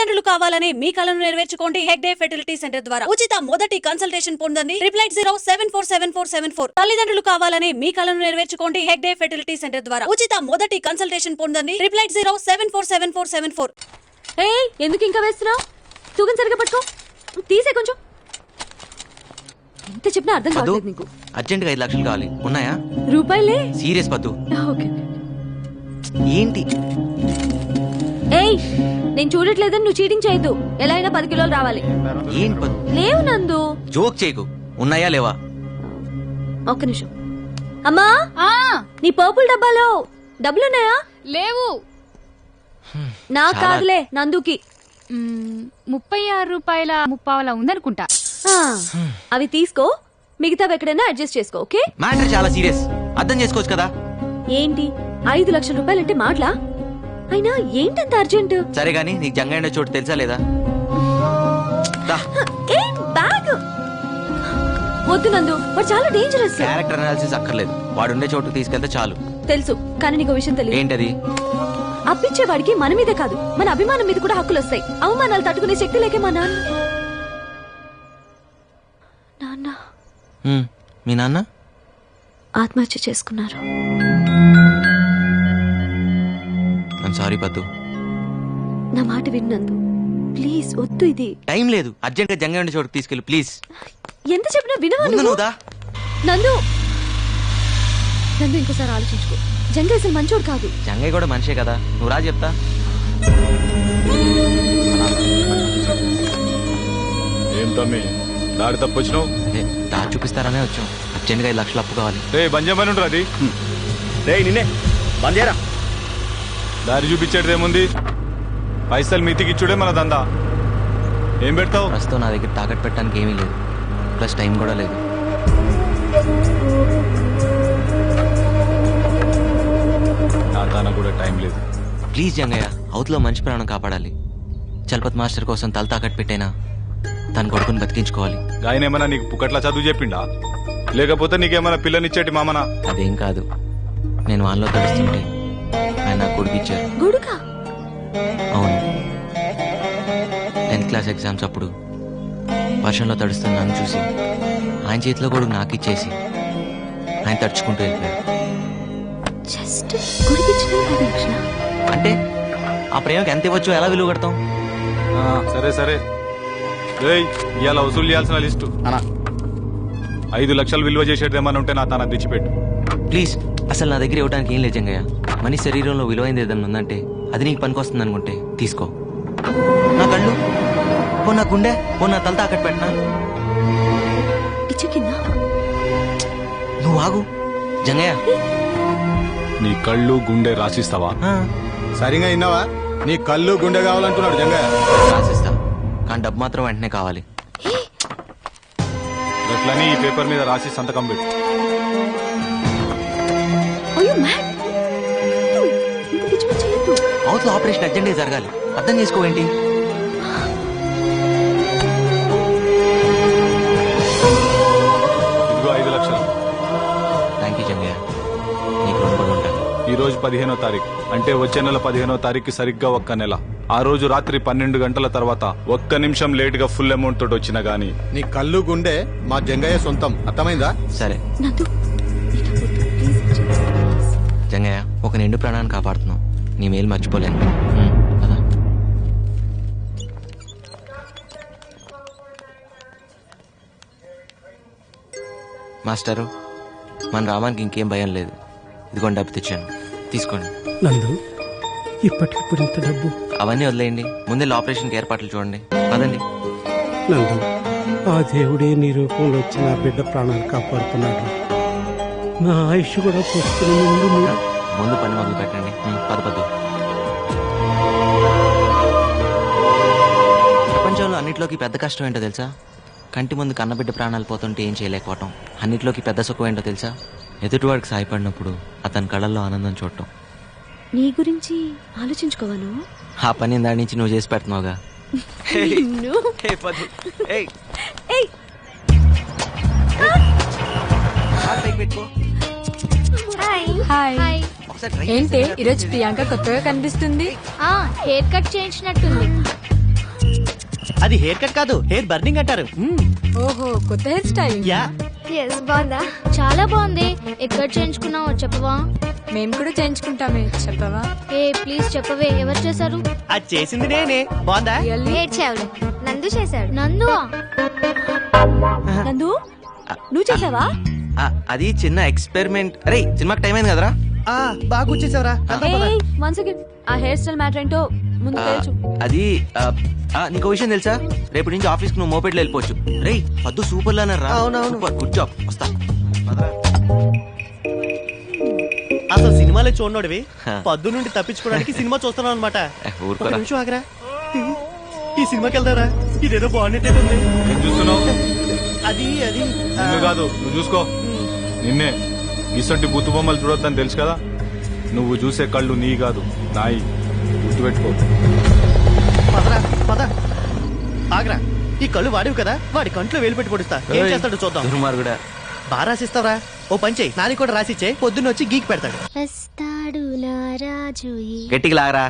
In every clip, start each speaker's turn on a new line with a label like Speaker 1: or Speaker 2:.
Speaker 1: తల్లిదండ్రులు కావాలని మీ కలను నెరవేర్చుకోండి హెగ్డే ఫెర్టిలిటీ సెంటర్ ద్వారా ఉచిత మొదటి కన్సల్టేషన్ పొందండి 8807474474. తల్లిదండ్రులు కావాలని మీ కలను నెరవేర్చుకోండి హెగ్డే ఫెర్టిలిటీ సెంటర్ ద్వారా ఉచిత మొదటి కన్సల్టేషన్ పొందండి 8807474474.
Speaker 2: ఎందుకు ఇంకా వేస్తున్నావు? తూగం సరిగా పట్టుకో, తీసే కొంచెం. ఎంత చెప్పినా అర్థం కావట్లేదు నీకు.
Speaker 3: అర్జెంట్ గా 5 లక్షలు కావాలి, ఉన్నాయా?
Speaker 2: రూపాయలే.
Speaker 3: సీరియస్ పద్దు.
Speaker 2: ఓకే.
Speaker 3: ఏంటి?
Speaker 2: నేను చూడట్లేదని నువ్వు చీటింగ్ చేయొద్దు. ఎలా అయినా 10 కిలోలు రావాలి.
Speaker 3: ఏంటి పద్దు?
Speaker 2: లేవు నందు.
Speaker 3: జోక్ చేయకు. ఉన్నాయా లేవా?
Speaker 2: ఒక్క నిమిషం. అమ్మా, నీ పర్పుల్ డబ్బాలో డబ్బులున్నాయా?
Speaker 4: లేవు.
Speaker 2: నాకు కాదులే, నందుకి.
Speaker 4: 36 రూపాయల 30 ఉందనుకుంటా.
Speaker 2: అవి తీసుకో, మిగతావి ఎక్కడైనా అడ్జస్ట్ చేసుకో. ఓకే?
Speaker 3: మ్యాటర్ చాలా సీరియస్, అర్థం చేసుకోవచ్చు కదా.
Speaker 2: ఏంటి 5 లక్షల రూపాయలంటే మాటలా? అయినా ఏంటంత అర్జెంట్?
Speaker 3: సరే గానీ నీకు జంగయ్య చోటు తెలుసా లేదా?
Speaker 2: బ్యాగ్ వద్దు నందు, వాడు చాలా డేంజరస్.
Speaker 3: క్యారెక్టర్ అనాలిసిస్ అక్కర్లేదు, వాడుండే చోటు తీసుకెళ్తే చాలు.
Speaker 2: తెలుసు, కానీ నీకు విషయం తెలియదు.
Speaker 3: ఏంటది?
Speaker 2: అప్పించేవాడికి మన మీదే కాదు, మన అభిమానం మీద కూడా హక్కులు వస్తాయి. అవమానాలు తట్టుకునే శక్తి లేకే మా నాన్న.
Speaker 3: మీ నాన్న
Speaker 2: ఆత్మహత్య చేసుకున్నారు.
Speaker 3: సారీ పద్దు.
Speaker 2: నా మాట విన్నందు, ప్లీజ్ వద్దు. ఇది
Speaker 3: టైం లేదు, అర్జెంట్ గా జంగయ్య చోటుకు తీసుకెళ్ళి ప్లీజ్.
Speaker 2: ఎంత చెప్పినా వినవా నువ్వు? నందు, నందు ఇంకోసారి ఆలోచించుకో. జంగయ్య అసలు మంచోడు కాదు.
Speaker 3: జంగయ్య కూడా మనిషే కదా, నువ్వు రా చెప్తా.
Speaker 5: ఏం తమ్మి దారి తప్పొచ్చినావు?
Speaker 3: దారి చూపిస్తారనే వచ్చాం. అర్జెంట్ గా 5 లక్షలు అప్పు కావాలి.
Speaker 5: బంద్ చేయమని ఉంటారు అది.
Speaker 6: నిన్నే బంద్ చేయరా.
Speaker 5: దారి చూపించేది ఏముంది? పైసలు మితికిచ్చుడే మన దందా. ఏం పెడతావు?
Speaker 3: ప్రస్తుతం నా దగ్గర తాకట్టు పెట్టడానికి ఏమీ లేదు, ప్లస్ టైం కూడా లేదు.
Speaker 5: నా దాన కూడా టైం లేదు.
Speaker 3: ప్లీజ్ జంగయ్య, అవతలో మంచి ప్రాణం కాపాడాలి. చలపతి మాస్టర్ కోసం తల తాకట్టు పెట్టైనా తన కొడుకుని బతికించుకోవాలి.
Speaker 5: గాయనేమన్నా నీకు పుక్కట్లా చదువు చెప్పిండా, లేకపోతే నీకేమన్నా పిల్లనిచ్చేటి మామనా?
Speaker 3: అదేం కాదు, నేను వాళ్ళలో తడుస్తుంటే ఆయన నాకు కొడుకు ఇచ్చారు. అవును, 10th క్లాస్ ఎగ్జామ్స్ అప్పుడు వర్షంలో తడుస్తున్న నన్ను చూసి ఆయన చేతిలో కొడుకు నాకు ఇచ్చేసి ఆయన తడుచుకుంటూ వెళ్ళిపోయాడు. అంటే ఆ ప్రేమకి ఎంత ఇవ్వచ్చు, ఎలా విలువ కడతాం?
Speaker 5: సరే సరే, ఇవాళ వసూలు చేయాల్సిన లిస్టు 5 లక్షలు విలువ చేసేదేమన్నా ఉంటే నా తన తెచ్చిపెట్టు
Speaker 3: ప్లీజ్. అసలు నా దగ్గర ఇవ్వడానికి ఏం లేదు జంగయ్య. మనిషి శరీరంలో విలువైంది ఏదన్నా ఉందంటే అది నీకు పనికొస్తుంది అనుకుంటే తీసుకో. నా కళ్ళు ఓ, నా గుండె ఓ, నా తల తాకట్టు పెట్టినా. నువ్వు ఆగు జంగయ్య.
Speaker 5: నీ కళ్ళు గుండె రాసిస్తావా?
Speaker 6: సరిగా విన్నావా? నీ కళ్ళు గుండె కావాలంటున్నాడు జంగయ్య.
Speaker 3: రాసిస్తా, కానీ డబ్బు మాత్రం వెంటనే కావాలి.
Speaker 5: అట్లని ఈ పేపర్ మీద రాసి సంతకం పెట్టు.
Speaker 3: అవతల ఆపరేషన్ అర్జెంట్ గా జరగాలి, అర్థం చేసుకోవేంటి?
Speaker 5: ఇదిగో 5 లక్షలు.
Speaker 3: థ్యాంక్ యూ జంగయ్య, నీకు రుణపడి ఉంటాను.
Speaker 5: ఈ రోజు 15వ తారీఖు, అంటే వచ్చే నెల 15వ తారీఖు సరిగ్గా 1 నెల. ఆ రోజు రాత్రి 12 గంటల తర్వాత 1 నిమిషం లేట్ గా ఫుల్ అమౌంట్ తోటి వచ్చినా గానీ
Speaker 6: నీ కళ్ళు గుండె మా జంగయ్య సొంతం, అర్థమైందా?
Speaker 3: సరే జంగయ్య, ఒక నిండు ప్రాణాన్ని కాపాడుతున్నావు, నీ మేలు మర్చిపోలేను. కదా మాస్టరు, మన రామానికి ఇంకేం భయం లేదు. ఇదిగోండి డబ్బు తెచ్చాను, తీసుకోండి.
Speaker 7: నందు, ఇప్పటికిప్పుడు ఇంత డబ్బు?
Speaker 3: అవన్నీ వదిలేయండి, ముందే ఆపరేషన్కి ఏర్పాట్లు చూడండి. పదండి.
Speaker 7: నందు, ఆ దేవుడే నీ రూపంలో వచ్చి నా బిడ్డ ప్రాణాలు కాపాడుతున్నాడు. నా ఆయుష్ కూడా పోస్తుంది.
Speaker 3: ముందు పని మొదలు పెట్టండి. పద. ప్రపంచంలో అన్నిట్లోకి పెద్ద కష్టం ఏంటో తెలుసా? కంటి ముందు కన్నబిడ్డ ప్రాణాలు పోతుంటే ఏం చేయలేకపోవటం. అన్నిట్లోకి పెద్ద సుఖం ఏంటో తెలుసా? ఎదుటివాడికి సాయపడినప్పుడు అతని కళ్ళల్లో ఆనందం చూడటం.
Speaker 2: నీ గురించి ఆలోచించుకోవాను.
Speaker 3: ఆ పని దాని నుంచి నువ్వు చేసి పెడుతున్నావుగా.
Speaker 4: ఏంటి ఈరోజు ప్రియాంక కొత్తగా కనిపిస్తుంది? హెయిర్ కట్ చేయించినట్టుంది.
Speaker 8: అది హెయిర్ కట్ కాదు, హెయిర్ బర్నింగ్ అంటారు.
Speaker 2: ఓహో, కొత్త హెయిర్ స్టైల్.
Speaker 8: యా,
Speaker 2: బాగుందా?
Speaker 9: చాలా బాగుంది. ఎక్కడ చేయించుకున్నావో చెప్పవా?
Speaker 2: మేము కూడా చేయించుకుంటామే, చెప్పవా?
Speaker 9: ఏ ప్లీజ్ చెప్పవే, ఎవరు చేశారు?
Speaker 8: అది చేసింది నేనే. బాగుందా?
Speaker 9: ఏడ్చావులే. నందు చేశాడు. నందు
Speaker 2: నందు, నువ్వు చేసావా?
Speaker 3: అది చిన్న ఎక్స్పెరిమెంట్. అరే సినిమాకి టైం అయింది కదరా.
Speaker 8: బాగా వచ్చేసావరా.
Speaker 2: వన్ సెకండ్, ఆ హెయిర్ స్టైల్ మ్యాటర్ ఏంటో ముందు తెలుసు.
Speaker 3: అది నీకు విషయం తెలుసా? రేపటి నుంచి ఆఫీస్ కు నువ్వు మోపెట్లో వెళ్ళిపోవచ్చు. రే పద్దు సూపర్ లానరా.
Speaker 8: అవునవును.
Speaker 3: Good job. వస్తా.
Speaker 8: అసలు సినిమాలే చూడనోడివి పద్దు నుండి తప్పించుకోవడానికి సినిమా చూస్తున్నావు అనమాట.
Speaker 3: ఊరుకోరా.
Speaker 8: నిమిషం ఆగరా. ఈ సినిమాకి వెళ్తారా? ఇదేదో బాగున్నట్టుంది.
Speaker 5: ఏం చూస్తున్నావు?
Speaker 8: అది అది
Speaker 5: నిన్ను కాదు, నువ్వు చూసుకో. నిన్నే. ఇసంటి బుత్తు బొమ్మలు చూడొద్దని తెలుసు కదా. నువ్వు చూసే కళ్ళు నీ కాదు, నాయి. గుర్తుపెట్టుకో.
Speaker 8: పదరా పద. ఆగరా. ఈ కళ్ళు వాడివి కదా, వాడి కంట్లో వేలు పెట్టి పొడిస్తా. ఏం చేస్తాడు చూద్దాం.
Speaker 3: దుర్మార్గుడా.
Speaker 8: బాగా రాసిస్తావరా? ఓ పంచే నాని కూడా రాసిచ్చే, పొద్దున్న వచ్చి గీక్ పెడతాడు.
Speaker 9: వస్తాడు నా రాజు.
Speaker 3: గట్టికి లాగరా.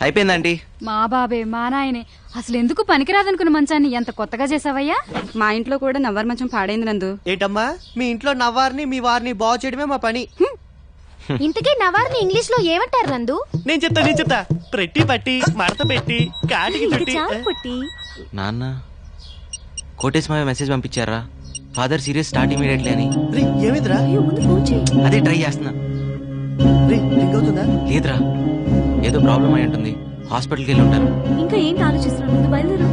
Speaker 3: అయిపోయిందండి.
Speaker 4: మా బాబే మా నాయనే అసలు ఎందుకు పనికిరాదనుకున్న మంచాన్ని ఎంత కొత్తగా చేసావయ్యా?
Speaker 2: మా ఇంట్లో కూడా నవ్వర్ మంచం పాడైంది నందు.
Speaker 8: ఏంటమ్మా, మీ ఇంట్లో నవ్వారిని మీ వారిని బాగు చేయడమే మా పని.
Speaker 9: ఇంతకీ నవార్ని ఇంగ్లీష్ లో ఏమంటారు నందు?
Speaker 8: నేను చెప్తా. ప్రట్టి పట్టి మడత పెట్టి కాటికి చుట్టి.
Speaker 3: నాన్న కోటేశ్ మావయ్య మెసేజ్ పంపించారా? ఫాదర్ సీరియస్, స్టార్ట్ ఇమీడియట్లీ అని.
Speaker 8: ఏమిద్రా?
Speaker 3: అదే ట్రై చేస్తున్నా.
Speaker 8: రింగ్ అవుతుందా?
Speaker 3: లేదురా, ఏదో ప్రాబ్లం అయి ఉంటుంది. హాస్పిటల్కి వెళ్ళి ఉంటారు.
Speaker 2: ఇంకా ఏంటి ఆలోచిస్తున్నావు? బయలుదేరు.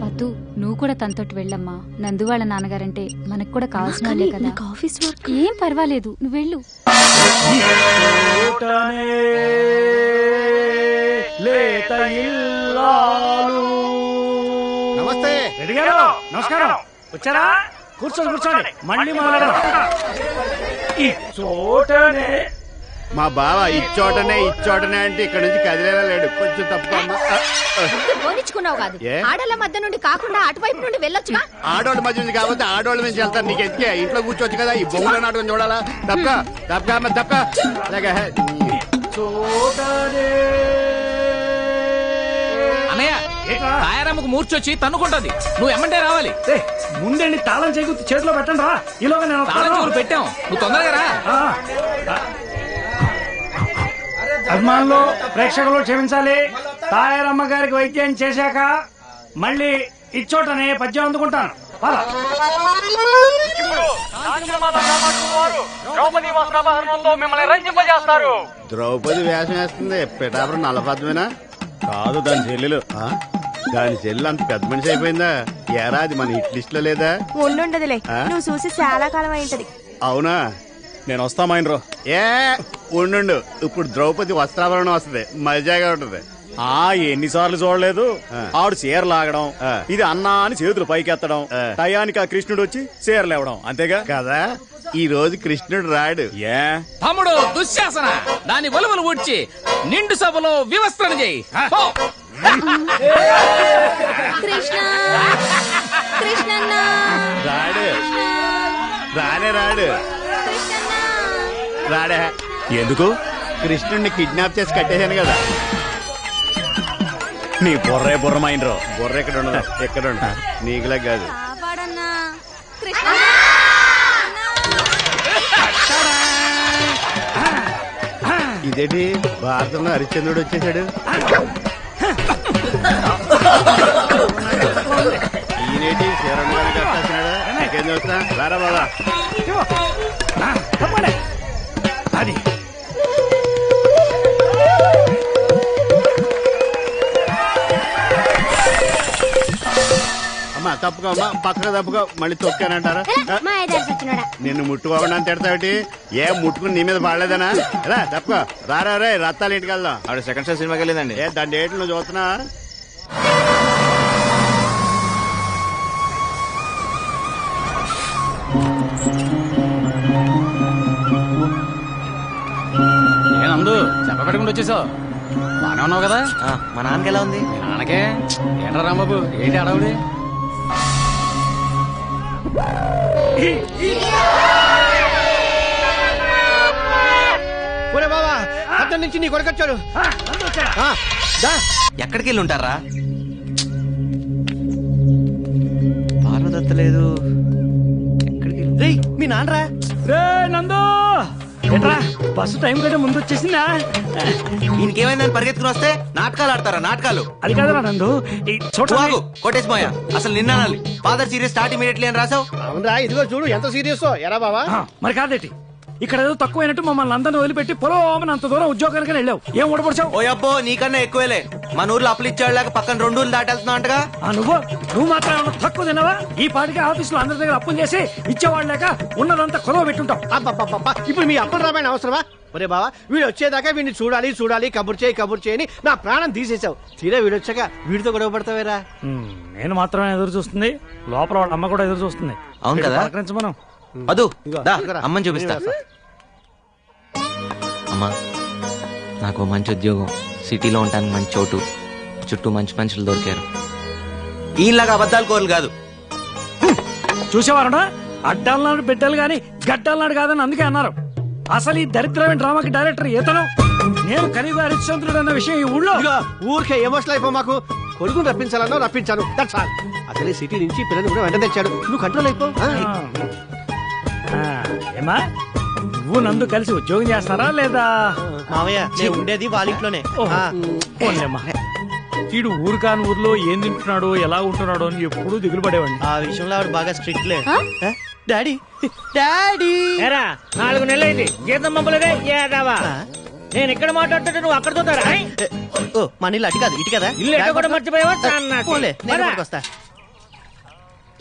Speaker 4: వద్దు, నువ్వు కూడా తనతోటి వెళ్ళమ్మా. నందు వాళ్ళ నాన్నగారంటే మనకు కూడా కావాల్సిన వాళ్ళే కదా.
Speaker 2: Office work.
Speaker 4: ఏం పర్వాలేదు, నువ్వు వెళ్ళు.
Speaker 6: నమస్తే.
Speaker 7: రెడ్డి గారు నమస్కారం. వచ్చారా? కూర్చోండి. మళ్ళీ మొదలెడదాం. ఈ చోటనే
Speaker 6: మా బావ ఇచ్చోటనే అంటే ఇక్కడ నుంచి కదిలేలా లేడు. కొంచెం తప్పుకోమ్మా.
Speaker 9: పోనిచ్చుకున్నావు కాదు,
Speaker 6: ఏ?
Speaker 9: ఆడల మధ్య నుండి కాకుండా అటువైపు నుండి వెళ్ళొచ్చుగా.
Speaker 6: ఆడోళ్ళ మధ్య నుంచి కాబట్టి ఆడోళ్ళ నుంచి వెళ్తారు. నీకు ఎందుకే? ఇంట్లో కూర్చోవచ్చు కదా. ఈ బొమ్మల నాటకం చూడాలా? తప్పక అలాగే.
Speaker 10: అన్నయ్య, తాయారమ్మకు మూర్చొచ్చి తన్నుకుంటది. నువ్వు ఎమ్మంటే రావాలి.
Speaker 7: ముందండి తాళం చేకూర్చి చేతిలో పెట్టండి రా. ఈలోగా నేను
Speaker 10: తాళం చూరు పెట్టాం, నువ్వు తొందరగా రా.
Speaker 7: అభిమానులు, ప్రేక్షకులు క్షమించాలి. తాయారమ్మ గారికి వైద్యం చేశాక మళ్ళీ ఇచ్చోటనే పద్యం అందుకుంటాను.
Speaker 6: ద్రౌపది వేషం వేస్తుంది. పిఠాపురం నల్లపద్మేనా? కాదు, దాని చెల్లెలు. దాని చెల్లెలు అంత పెద్ద మనిషి అయిపోయిందా? ఏరాది మన హిట్ లిస్ట్ లో లేదా?
Speaker 2: ఉండుండదులే, నువ్వు చూసి చాలా కాలం అయింటది.
Speaker 6: అవునా?
Speaker 5: నేను వస్తామైనరో.
Speaker 6: ఏ ఉండు, ఇప్పుడు ద్రౌపది వస్త్రాభరణం వస్తుంది, మజాగా ఉంటది.
Speaker 5: ఎన్నిసార్లు చూడలేదు. ఆడు చీర లాగడం, ఇది అన్నా అని చేతులు పైకెత్తడం, టయానికి ఆ కృష్ణుడు వచ్చి చీరలు ఇవ్వడం, అంతేగా
Speaker 6: కదా. ఈ రోజు కృష్ణుడు రాడు.
Speaker 5: ఏ
Speaker 10: తమ్ముడు దుశ్శాసన, దాని ఒలువలు ఊడ్చి నిండు సభలో వివస్త్రణ చేయి.
Speaker 6: రాడే.
Speaker 5: ఎందుకు?
Speaker 6: కృష్ణుడిని కిడ్నాప్ చేసి కట్టేశాను కదా.
Speaker 5: నీ బుర్రమైనరో.
Speaker 6: బుర్ర ఎక్కడ ఉండదు, ఎక్కడ ఉండదు. నీకులా కాదు. ఇదేంటి భారతంలో హరిశ్చంద్రుడు వచ్చేసాడు. ఈయనేటి శరణ్ గారికి కట్టేస్తున్నాడు. ఇంకేం చూస్తా. రారా బాబా.
Speaker 7: అది
Speaker 6: అమ్మా తప్పుకో, అమ్మా పక్కగా తప్పుకో. మళ్ళీ తొక్కానంటారా? నిన్ను ముట్టుకోకుండా తిడతావిటి? ఏం ముట్టుకుని నీ మీద పడలేదనా? రా తప్పుకో. రారా రే, రత్తాలు ఇంటికి వెళ్దాం.
Speaker 3: ఆవిడ సెకండ్ షో సినిమాకి వెళ్ళిందండి.
Speaker 6: ఏ దాని డేట్లు నువ్వు చూస్తున్నా?
Speaker 10: ఏనందు చెప్పబెట్టకుండా వచ్చేసావు. బానే ఉన్నావు కదా?
Speaker 3: మా నాన్నకి ఎలా ఉంది?
Speaker 10: నాన్నకే ఏంట్రా రాంబాబు, ఏంటి అడవుడి?
Speaker 8: ఒరే బాబా, పట్టణం నుంచి నీ కొడుకొచ్చాడు.
Speaker 3: ఎక్కడికి వెళ్ళి ఉంటారా? పార్వదత్త లేదు. ఎక్కడికి?
Speaker 8: రేయ్ మీ నాన్నరా?
Speaker 7: రే నందు ఏంట్రా బస్సు టైం కంటే ముందు వచ్చేసిందా?
Speaker 3: ఇంకేమైందని పరిగెత్తుకుని వస్తే నాటకాలు ఆడతారా? నాటకాలు
Speaker 7: అది కాదురా నందు, ఈ చోట
Speaker 3: కొట్టేసిపోయా. అసలు నిన్న ఫాదర్ సీరియస్ స్టార్ట్ ఇమీడియట్లీ అని రాసావు.
Speaker 8: అవునరా, ఇదిగో చూడు ఎంత సీరియస్. ఎరా బావా?
Speaker 7: మరి కాదేటి, ఇక్కడ ఏదో తక్కువైనట్టు మమ్మల్ని అందరిని వదిలిపెట్టి పొలం అంత దూరం ఉద్యోగానికి వెళ్ళావు. ఏం ఓడపడిచావు?
Speaker 3: ఓ అబ్బో, నీకన్నా ఎక్కువేలే. మన ఊర్లో అప్పులు ఇచ్చాడు పక్కన 2 ఊర్లు దాటెళ్తున్నావు అంటగా.
Speaker 7: నువ్వు మాత్రం ఏమన్నా తక్కువ తినవా? ఈ పాటికి ఆఫీసులో అందరి దగ్గర అప్పులు చేసి ఇచ్చేవాళ్ళు లేక ఉన్నదంతా కొలవ పెట్టుంటావు.
Speaker 8: ఇప్పుడు మీ అప్పులు రామాయణ అవసరమా? ఒరే బావా, వీడు వచ్చేదాకా వీడిని చూడాలి కబుర్ చేయని నా ప్రాణం తీసేసావు. తీరా వీడు వచ్చాక వీడితో గొడవ పడతావేరా?
Speaker 7: నేను మాత్రమే ఎదురు చూస్తుంది, లోపల వాళ్ళ అమ్మ కూడా ఎదురు చూస్తుంది.
Speaker 3: అవును కదా?
Speaker 7: మనం
Speaker 3: అదు అమ్మని చూపిస్తా. అమ్మా, నాకు మంచి ఉద్యోగం, సిటీలో ఉంటానికి మంచి చోటు, చుట్టూ మంచి మనుషులు దొరికారు. ఈలాగా అబద్ధాలు కోరలు కాదు.
Speaker 7: చూసేవారు అడ్డాలన్నాడు బిడ్డలు గాని గడ్డలన్నాడు కాదని అందుకే అన్నారు. అసలు ఈ దరిద్రమైన డ్రామాకి డైరెక్టర్ ఇతను. నేను కనీవ హరిశ్చంద్రుడు అన్న విషయం ఈ ఊళ్ళో
Speaker 8: ఊరికే ఎమోషనల్ అయిపో. మాకు కొడుకుని రప్పించాలన్నా రప్పించాను. అసలే సిటీ నుంచి పిల్లలు కూడా వెంట తెచ్చాడు. నువ్వు కంట్రోల్ అయిపో.
Speaker 7: ఏమా, నువ్వు నందు కలిసి ఉద్యోగం చేస్తారా లేదా?
Speaker 8: మావయ్య, నేను ఉండేది వాళ్ళ ఇంట్లోనే.
Speaker 7: వీడు ఊరు కాని ఊర్లో ఏం తింటున్నాడో ఎలా ఉంటున్నాడో అని ఎప్పుడూ దిగులు పడేవాడిని.
Speaker 8: ఆ విషయంలో ఆవిడ బాగా స్ట్రిక్ట్ లే. డాడీ
Speaker 7: 4 నెలలైంది జీతం పంపలేదే. నేను ఇక్కడ మాట్లాడుతుంటే నువ్వు అక్కడ చూతారా?
Speaker 8: మన ఇల్లు అటు కాదు ఇటు కదా.
Speaker 7: ఇల్లు కూడా మర్చిపోయావా?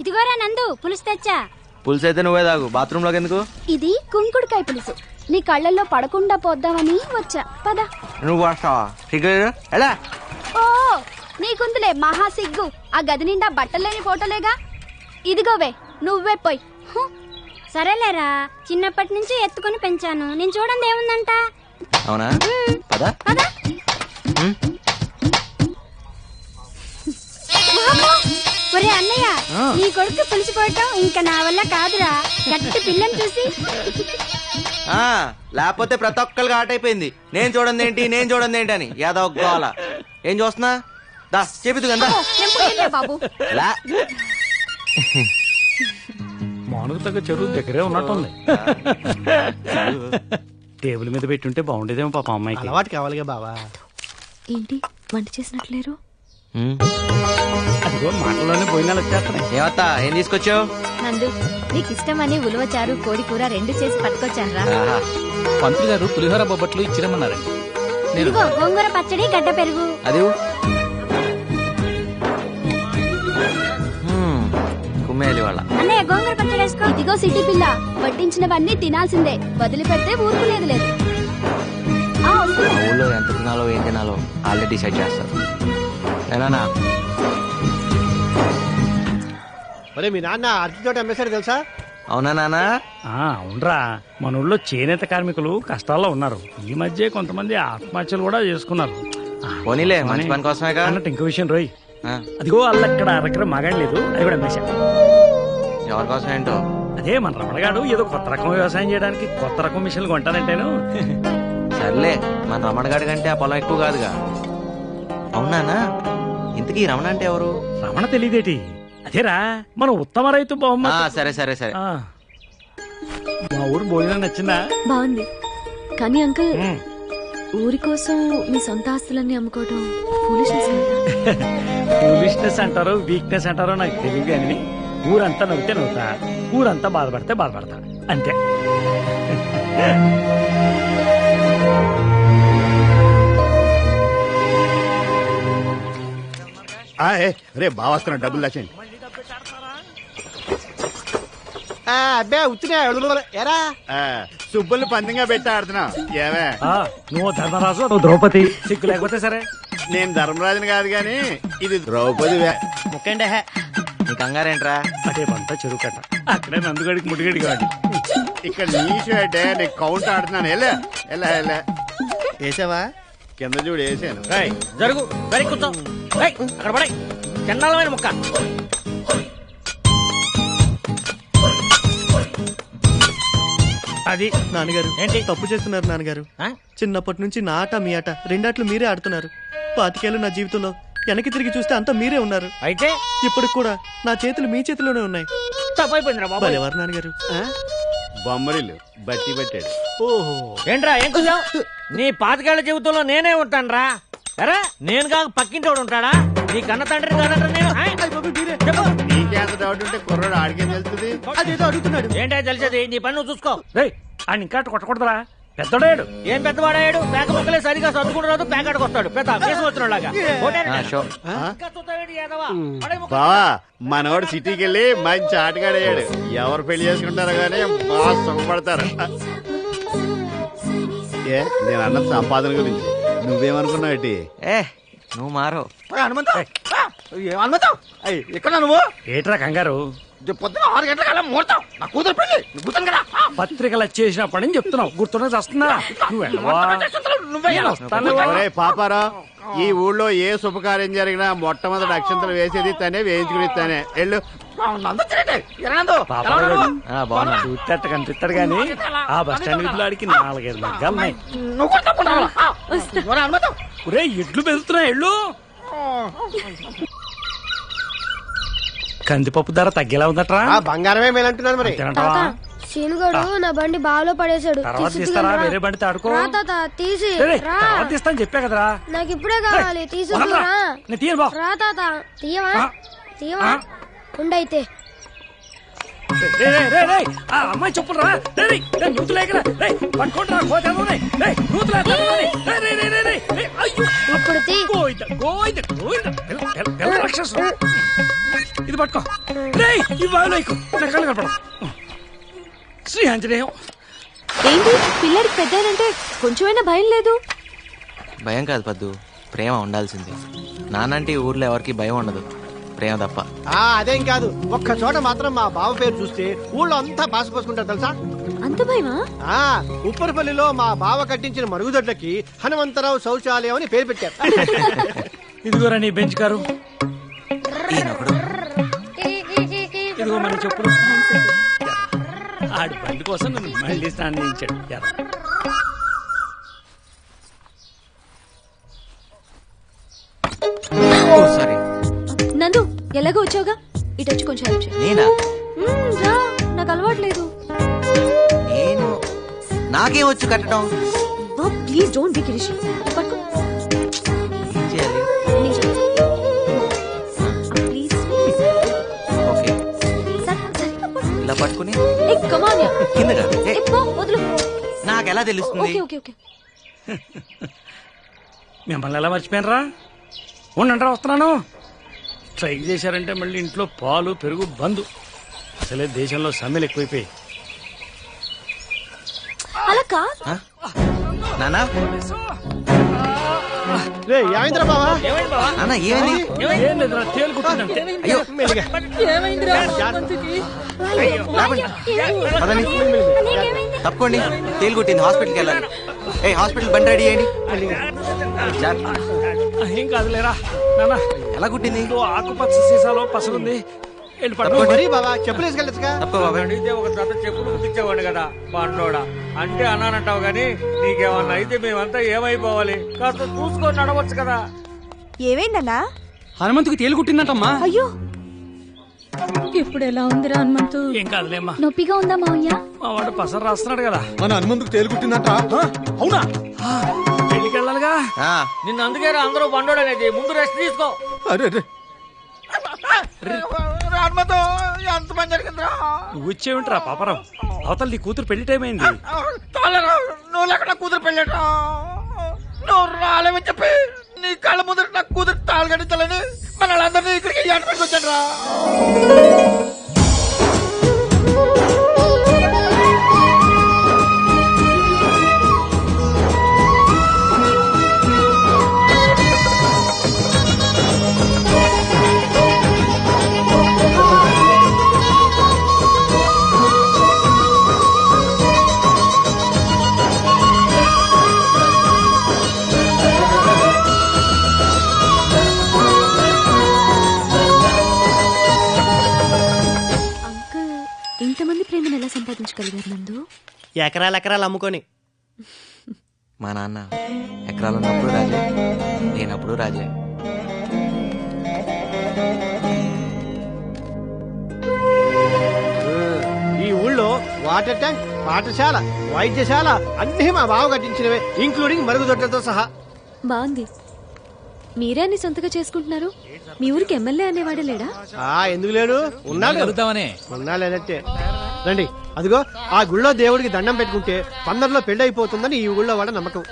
Speaker 9: ఇదిగోరా నందు, పులుసు తెచ్చా.
Speaker 3: పులుసు అయితే నువ్వే తాగు, బాత్రూమ్ లోకి ఎందుకు?
Speaker 9: ఇది కుంకుడుకాయ పులుసు, నీ కళ్ళల్లో పడకుండా పోద్దామని వచ్చా. పద.
Speaker 3: నువ్వు వస్తావా? ఎలా?
Speaker 9: ఓ నీకుందులే మహా సిగ్గు. ఆ గది నిండా బట్టలేని ఫోటోలేగా. ఇదిగోవే, నువ్వే పోయి. సరేలేరా, చిన్నప్పటి నుంచి ఎత్తుకొని పెంచాను. నేను చూడండి ఏముందంట.
Speaker 3: అవునా? పద.
Speaker 9: ఒరే అన్నయ్య, నీ కొడుకు పులిసిపోవటం ఇంకా నా వల్ల కాదురా. గట్టి పిల్లని చూసి.
Speaker 3: లేకపోతే ప్రతి ఒక్కరికి ఆట అయిపోయింది. నేను చూడండి ఏంటి అని యాదవ్ గోల. ఏం చూస్తున్నా? దా చెబుతు కదా
Speaker 9: బాబు.
Speaker 7: మానుకు తగ్గ చెరువు దగ్గరే ఉన్నట్టుంది. టేబుల్ మీద పెట్టుంటే బాగుండేదేమో పాప అమ్మాయికి.
Speaker 8: అలవాటు కావాలిగా బావా.
Speaker 2: ఏంటి వంట చేసినట్లేరు?
Speaker 7: అదిగో మాటల్లోనే పోయినాలు వచ్చేస్తున్నాయి.
Speaker 3: ఏమత్తా, ఏం తీసుకొచ్చావు?
Speaker 2: నందు, నీకు ఇష్టమని ఉలవచారు కోడి కూర 2 చేసి పట్టుకొచ్చాను రా.
Speaker 10: పంతులు గారు పులిహోర బొబ్బట్లు ఇచ్చిరమ్మన్నారండి.
Speaker 9: ఇదిగో గోంగూర పచ్చడి, గడ్డ పెరుగు.
Speaker 3: అది కుమ్మేలి వాళ్ళ
Speaker 9: అన్నయ్య గోంగూర పచ్చడి వేసుకో. ఇదిగో సిటీ పిల్ల, వడ్డించినవన్నీ తినాల్సిందే, వదిలిపెడితే ఊరుకునేది లేదు.
Speaker 3: ఊళ్ళో ఎంత తినాలో ఏం తినాలో ఆల్రెడీ డిసైడ్ చేస్తారు. నేనా?
Speaker 8: ఒరే మీ నాన్న అరటి తోట అమ్మేశాడు తెలుసా?
Speaker 3: అవునా నానా?
Speaker 7: అవునరా, మన ఊళ్ళో చేనేత కార్మికులు కష్టాల్లో ఉన్నారు. ఈ మధ్య కొంతమంది ఆత్మహత్యలు కూడా చేసుకున్నారు.
Speaker 3: పోనీలే, మంచి పని కోసమే
Speaker 7: అన్నట్టు ఇంకో విషయం రోయ్, అదిగో వాళ్ళ ఇక్కడ అరకర మగాడి లేదు, అది కూడా అమ్మేశా.
Speaker 3: ఎవరి కోసం ఏంటో?
Speaker 7: అదే మన రమణగాడు ఏదో కొత్త రకం వ్యవసాయం చేయడానికి కొత్త రకం మిషన్లు కొంటానంటేను.
Speaker 3: సర్లే, మన రమణగాడి కంటే ఆ పొలం ఎక్కువ కాదుగా. అవునానా? ఇంతకీ రమణ అంటే ఎవరు?
Speaker 7: రమణ తెలియదేటి? అదేరా మన ఉత్తమ రైతు బహుమతి.
Speaker 3: సరే సరే సరే.
Speaker 7: మా ఊరు భోజనం నచ్చిందా?
Speaker 2: బాగుంది. కానీ అంకుల్, ఊరి కోసం మీ సొంత ఆస్తులన్నీ అమ్ముకోవడం
Speaker 7: ఫూలిష్నెస్ అంటారో వీక్నెస్ అంటారో నాకు తెలియదు. కానీ ఊరంతా నవ్వుతే నవ్వుతా, ఊరంతా బాధపడితే బాధపడతా, అంతే.
Speaker 6: రే బాగా వస్తున్నా, డబ్బులు దాచండి.
Speaker 8: అబ్బే ఉత్తినే ఎరా
Speaker 6: సుబ్బుల్ని పందిగా పెట్టి ఆడుతున్నా. ఏవే
Speaker 7: నువ్వు ధర్మరాజు, నువ్వు ద్రౌపది. సిగ్గు లేకపోతే సరే.
Speaker 6: నేను ధర్మరాజుని కాదు గాని ఇది ద్రౌపది.
Speaker 8: ముక్కండి
Speaker 3: నీ కంగారేంట్రా?
Speaker 7: అదే పంట చెరువు కట్ట, అక్కడే నందుగడికి ముడిగడి కాదు.
Speaker 6: ఇక్కడ నీషు అంటే నేను కౌంట్ ఆడుతున్నాను. ఎలా ఎలా ఎలా
Speaker 8: వేసావా?
Speaker 6: కింద చూడు వేసాను.
Speaker 7: జరుగు కూర్చో, అక్కడ పడే చండాలమైన ముక్క. అది
Speaker 8: నాన్నగారు
Speaker 7: ఏంటి?
Speaker 8: తప్పు చేస్తున్నారు నాన్నగారు. చిన్నప్పటి నుంచి నా ఆట మీ ఆట రెండాట్లు మీరే ఆడుతున్నారు. 25 ఏళ్ళు నా జీవితంలో వెనక్కి తిరిగి చూస్తే అంతా మీరే ఉన్నారు.
Speaker 7: అయితే
Speaker 8: ఇప్పటికి కూడా నా చేతులు మీ చేతిలోనే ఉన్నాయి.
Speaker 7: తప్పైపోయిందిరా బాబు.
Speaker 8: భలేవారు నాన్నగారు.
Speaker 6: బొమ్మరిల్లు బట్టి పెట్టాడు.
Speaker 8: ఓహో
Speaker 7: ఏంట్రా ఏం చూసావు? నీ 25 ఏళ్ల జీవితంలో నేనే ఉంటానురా. ఎరా నేను కాక పక్కింటోడు ఉంటాడా? నీ కన్న తండ్రి కాదంట నేను. చెప్పు.
Speaker 6: నీకేంత డౌట్ ఉంటే కుర్రాడు ఆడికేం తెలుస్తుంది?
Speaker 8: అదేదో అడుగుతున్నాడు.
Speaker 7: ఏంటో తెలిసేది నీ పని నువ్వు చూసుకో. ఆయన ఇంకా కొట్టకూడదురా, పెద్దోడాడు. ఏం పెద్దవాడాడు? పేక ముక్కలే సరిగా సర్దుకుంటున్నాడు, పేకాడికి వస్తాడు పెద్ద కేసు వచ్చినలాగా.
Speaker 6: బావా మనవాడు సిటీకి వెళ్ళి మంచి ఆటగాడయ్యాడు. ఎవరు పెళ్లి చేసుకుంటారో గానీ బాగా సుఖపడతారు. ఏ నేను అన్న సంపాదన గురించి నువ్వేమనుకున్నావు?
Speaker 3: నువ్వు మారో.
Speaker 8: ఇక్కడ నువ్వు
Speaker 7: ఏట్రా కంగారు?
Speaker 8: పొద్దున 6 గంటల కల్లా ముహూర్తం. నా కూతురు పెళ్లి గుర్తుంది కదా.
Speaker 7: పత్రికలు వచ్చేసినప్పటి నుంచి చెప్తున్నావు, గుర్తున్నా వస్తున్నా.
Speaker 6: పాపారా ఈ ఊళ్ళో ఏ శుభకార్యం జరిగినా మొట్టమొదటి అక్షంతలు వేసేది తనే, వేయించుకుని తనే. వెళ్ళు.
Speaker 7: చూస్తట కనిపిస్తాడు గాని ఆ బస్ స్టాండ్ విధులాడికి 4-5 మగ్గాలున్నాయి. ఒరే ఎడ్లు పెరుగుతున్నాయి ఎళ్ళు. కందిపప్పు ధర తగ్గేలా ఉందట్రా?
Speaker 8: బంగారమే మేలంటున్నాను మరి.
Speaker 9: సీనుగాడు నా బండి బాలో పడేశాడు.
Speaker 7: తర్వాత తీస్తారా? వేరే బండి తాడుకో.
Speaker 9: తీసి
Speaker 7: తీస్తాను చెప్పా కదరా.
Speaker 9: నాకు ఇప్పుడే కావాలి. తీసుకురా.
Speaker 7: నేను తీయను బా.
Speaker 9: రా తాత. తీయవా ఉండైతే.
Speaker 7: అమ్మాయి చెప్పురా. నూతులు లేకరా పట్టుకుంటారా? ఇది పట్టుకో. ఈ బావిలో కళ్ళు కనపడం. శ్రీ ఆంజనేయం.
Speaker 2: ఏంటి పిల్లడికి పెద్దానంటే కొంచెమైనా భయం లేదు?
Speaker 3: భయం కాదు పద్దు, ప్రేమ ఉండాల్సింది. నానంటే ఈ ఊర్లో ఎవరికి భయం ఉండదు, ప్రేమ తప్ప.
Speaker 8: అదేం కాదు, ఒక్క చోట మాత్రం మా బావ పేరు చూస్తే ఊళ్ళో అంతా పాసిపోసుకుంటారు తెలుసా.
Speaker 2: అంత భయమా?
Speaker 8: ఉప్పరపల్లిలో మా బావ కట్టించిన మరుగుదొడ్లకి హనుమంతరావు శౌచాలయం అని పేరు పెట్టారు.
Speaker 7: ఇదిగోరా నీ బెంచ్ కారు. ఇదిగో మన చెప్పులు. ఆడి బండి కోసం నన్ను మళ్ళీ స్నానం చేయించాడు.
Speaker 3: సారీ
Speaker 2: నందు, ఎలాగో వచ్చావుగా, ఇటు వచ్చి కొంచెం హెల్ప్ చేయి.
Speaker 3: నేనా?
Speaker 2: రా, నాకు అలవాట్లేదు.
Speaker 3: నేను నాకేం వచ్చు కట్టడం.
Speaker 2: ప్లీజ్ డోంట్ బి కిరిషి. పట్టుకో.
Speaker 3: ఏం చేయాలి?
Speaker 2: ప్లీజ్.
Speaker 3: ఓకే ఇలా పట్టుకుని కిందగా. నాకెలా తెలుస్తుంది?
Speaker 7: మిమ్మల్ని ఎలా మర్చిపోయినరా? ఉండంటారా, వస్తున్నాను. స్ట్రైక్ చేశారంటే మళ్ళీ ఇంట్లో పాలు పెరుగు బంద్. అసలే దేశంలో సమ్మెలు ఎక్కువైపోయి.
Speaker 2: అలా కాదు
Speaker 3: నానా.
Speaker 8: ఏమైందిరా బావా?
Speaker 3: నాన్న ఏమైంది?
Speaker 7: ఏం లేదురా, తేలుకుంటుందంటే.
Speaker 3: అయ్యో తప్పండి, తేలు కొట్టింది, హాస్పిటల్కి వెళ్ళాలి. హాస్పిటల్ బండి రెడీ చేయండి.
Speaker 7: ఏం కాదులేరా నాన్న.
Speaker 3: ఎలా కుట్టింది?
Speaker 7: ఆకుపచ్చ సీసాలో పసరుంది.
Speaker 8: అడిగితే
Speaker 7: ఒక జత చెప్పులు కుట్టించేవాడు కదా బాండోడా. అంటే అన్నానంటావు గాని నీకేమన్నా అయితే మేమంతా ఏమైపోవాలి? కాస్త చూసుకొని నడవచ్చు కదా.
Speaker 2: ఏమైందన్నా?
Speaker 7: హనుమంతుకి తేలు కుట్టిందంటమ్మా.
Speaker 2: అయ్యో,
Speaker 4: ఇప్పుడు ఎలా ఉందిరా హనుమంతు?
Speaker 7: ఏం కాదులేమ్మా.
Speaker 4: నొప్పిగా ఉందా మావయ్య?
Speaker 7: మా వాడు పసరు రాస్తున్నాడు కదా.
Speaker 8: మన హనుమంతుకు తేలు కుట్టిందంట.
Speaker 7: అవునా? పెళ్లికి వెళ్ళాలిగా. నిన్ను అందుకే అందరూ బండోడు అనేది. ముందు రెస్ట్ తీసుకో.
Speaker 8: ఎంత పని జరిగిందిరా?
Speaker 7: నువ్వు వచ్చేవింటరా పాపరం? అవతల నీ కూతురు పెళ్లి టైం అయింది.
Speaker 8: నువ్వు లేకుండా కూతురు పెళ్ళట. నువ్వు రాలేమని చెప్పి నీ కళ్ళ ముందర నా కూతురు తాళి కట్టించాలని మన వాళ్ళందరినీ ఇక్కడికి ఏర్పడికి వచ్చాను రా. ఎకరాలు ఎకరాలు అమ్ముకొని.
Speaker 3: మా నాన్న ఎకరాలు ఉన్నప్పుడు రాజే, లేనప్పుడు రాజే.
Speaker 8: ఈ ఊళ్ళో వాటర్ ట్యాంక్, పాఠశాల, వైద్యశాల అన్ని మా బావ కట్టించినవే, ఇంక్లూడింగ్ మరుగుదొడ్లతో సహా.
Speaker 2: బాగుంది. మీరే అన్ని సొంతగా చేసుకుంటున్నారు. మీ ఊరికి ఎమ్మెల్యే అనేవాడే లేడా?
Speaker 8: ఎందుకు లేడు? ఉన్నాడు.
Speaker 10: కలుద్దామనే
Speaker 8: ఉన్నా లేనట్టే. రండి, అదిగో ఆ గుళ్ళో దేవుడికి దండం పెట్టుకుంటే పందర్లో పెళ్లి అయిపోతుందని ఈ ఊళ్ళో వాడ నమ్మకం.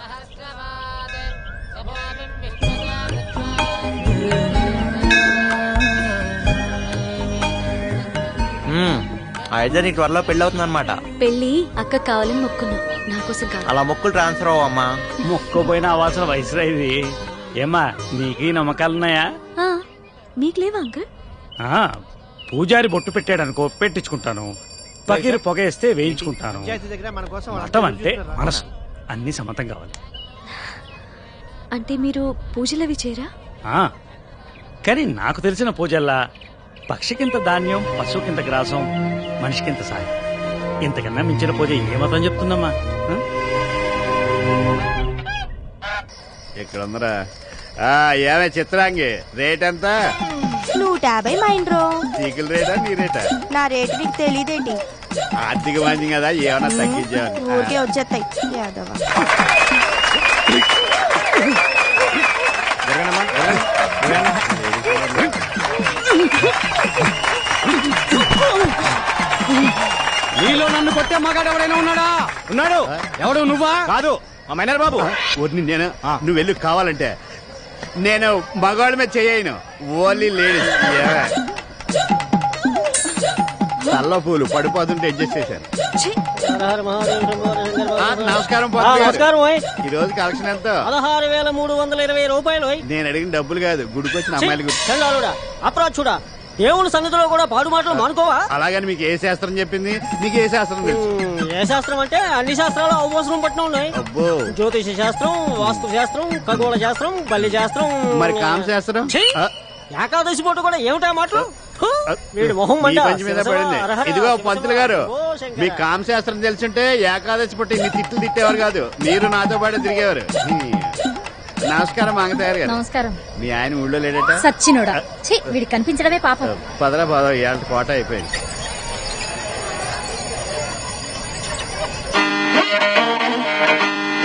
Speaker 3: అయితే నీకు త్వరలో పెళ్ళి అవుతుంది అనమాట.
Speaker 2: పెళ్లి అక్క కావాలని మొక్కున్నా, నా కోసం కాదు.
Speaker 3: అలా మొక్కులు ట్రాన్స్ఫర్ అవ్వమ్మా.
Speaker 7: మొక్కపోయిన ఆవాసన వయసులో ఇది. ఏమ్మా నీకు ఈ నమ్మకాలున్నాయా?
Speaker 2: ఆ, మీకు లేవా అంకుల్?
Speaker 7: ఆ, పూజారి బొట్టు పెట్టాడనుకో పెట్టించుకుంటాను, పకీరు పొగేస్తే వేయించుకుంటాను.
Speaker 8: పంచాయతీ దగ్గర మన కోసం
Speaker 7: మతం అంటే మనసు, అన్ని సమతం కావాలి.
Speaker 2: అంటే మీరు పూజలవి చేయరా?
Speaker 7: ఆ, కానీ నాకు తెలిసిన పూజల్లా పక్షికింత ధాన్యం, పశువుకింత గ్రాసం, మనిషికింత సాయం. ఇంతకన్నా మించిన పూజ ఏ మతం చెప్తుందమ్మా? ఆ?
Speaker 6: ఇక్కడ ఉందరా. ఏమే చిత్రాంగి, రేట్ ఎంత?
Speaker 11: 150 మైండ్రో.
Speaker 6: చీకుల రేటా నీ రేటా?
Speaker 11: నా రేటు నీకు తెలియదేంటి?
Speaker 6: ఆర్థిక మంచి కదా, ఏమన్నా తగ్గించావని.
Speaker 11: ఊరికే వచ్చేస్తాయి యాదవ.
Speaker 8: నీలో నన్ను కొట్టే మగాడు ఎవరైనా ఉన్నాడా? ఉన్నాడు. ఎవడు? నువ్వా?
Speaker 6: కాదు, మా మైనర్ బాబు. ఊరిని నేను నువ్వు వెళ్ళి కావాలంటే నేను మగవాళ్ళ మీద చేయను, ఓన్లీ లేడీస్. తల్లో పూలు పడిపోతుంటే అడ్జస్ట్ చేశాను. నమస్కారం
Speaker 8: నమస్కారం.
Speaker 6: ఈ రోజు కలెక్షన్ ఎంత?
Speaker 8: 16,320 రూపాయలు.
Speaker 6: నేను అడిగిన డబ్బులు కాదు, గుడికొచ్చిన అమ్మాయిల గురించి.
Speaker 8: అప్రాచుడా, దేవుని సన్నిధిలో కూడా పాడు మాటలు మానుకోవా?
Speaker 6: అలాగని మీకు ఏ శాస్త్రం చెప్పింది? మీకు ఏ శాస్త్రం తెలుసు?
Speaker 8: ఏ శాస్త్రం అంటే అన్ని శాస్త్రాలు అవసరం పట్టిన ఉన్నాయి.
Speaker 6: అబ్బో,
Speaker 8: జ్యోతిష శాస్త్రం, వాస్తు శాస్త్రం, ఖగోళ శాస్త్రం, బల్లి శాస్త్రం,
Speaker 6: మరి కామ శాస్త్రం?
Speaker 8: ఏకాదశి పూట కూడా ఏమిటా మాటలు? వీడి మొహం
Speaker 6: ఈ
Speaker 8: మంట.
Speaker 6: పంచి మీద పడింది. ఇదిగో పంతులు గారు, మీ కామ శాస్త్రం తెలుసుంటే ఏకాదశి పుట్టి ఇన్ని తిట్లు తిట్టేవారు కాదు, మీరు నాతో పాటు తిరిగేవారు. నమస్కారం మంగతాయారు గారు.
Speaker 4: నమస్కారం.
Speaker 6: మీ ఆయన ఊళ్ళో లేడట?
Speaker 4: సచ్చినోడా, వీడి కనిపించడమే పాపం.
Speaker 6: పదరా పదవ, ఇవాళ కోట అయిపోయింది.